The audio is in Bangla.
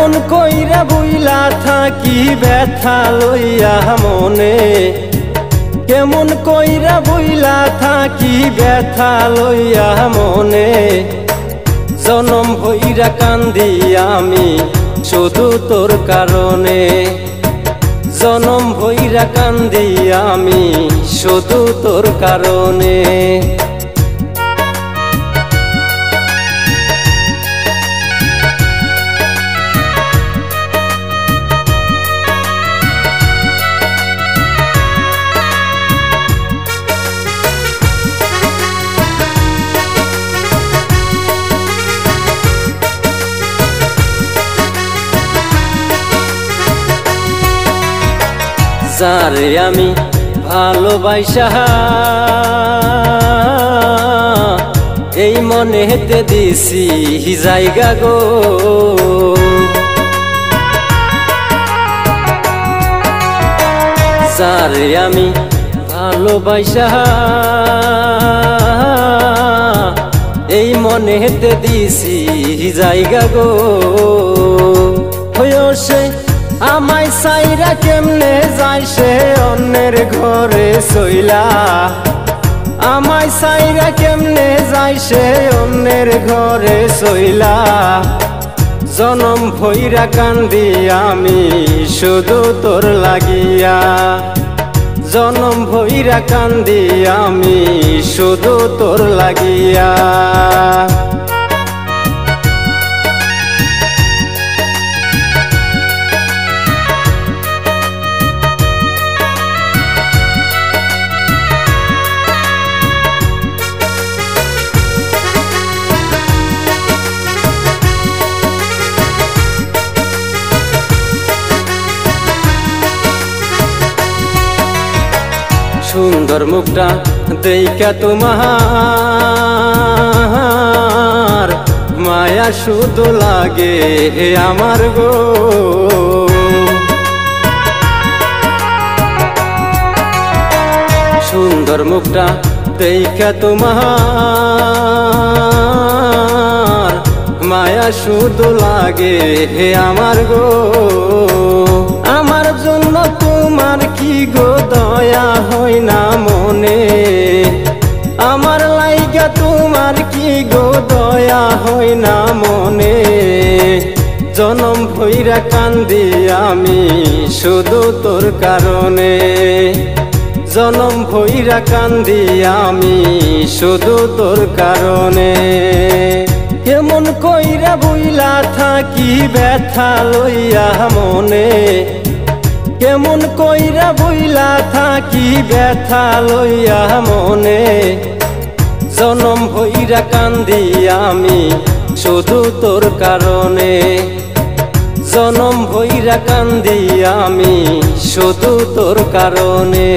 কেমন কইরা বইলা থাকি ব্যথা লইয়া মনে, কেমন কইরা বইলা থাকি ব্যথা লইয়া মনে। জনম ভইরা কান্দি আমি শুধু তোর কারণে, জনম ভইরা কান্দি আমি শুধু তোর কারণে। যারে আমি ভালোবাসা এই মনেতে দিছি জায়গা গো, যারে আমি ভালোবাসা এই মনেতে দিছি জায়গা গো। হয়সে আমায় সাইরা কেমনে যায় সে অন্যের ঘরে সইলা, আমায় সাইরা কেমনে যায় সে অন্যের ঘরে সইলা। জনম ভইরা কান্দি আমি শুধু তোর লাগিয়া, জনম ভইরা কান্দি আমি শুধু তোর লাগিয়া। সুন্দর মুখটা দেইকা তোমার মায়া শুধু লাগে আমার গো। সুন্দর মুখটা দেইকা তোমার মায়া শুধু লাগে আমার গো। আমার জন্য তোমার কি গো দয়া হয় না মনে, আমার লাইগা তোমার কি গো দয়া হয় না মনে। জনম ভইরা কান্দি আমি শুধু তোর কারণে, জনম ভইরা কান্দি আমি শুধু তোর কারণে। কেমন কইরা বইলা থাকি ব্যথা লইয়া মনে, কেমন কইরা বইলা থাকি ব্যথা লইয়া মনে। জনম ভইরা কান্দি আমি শুধু তোর কারণে, জনম ভইরা কান্দি আমি শুধু তোর কারণে।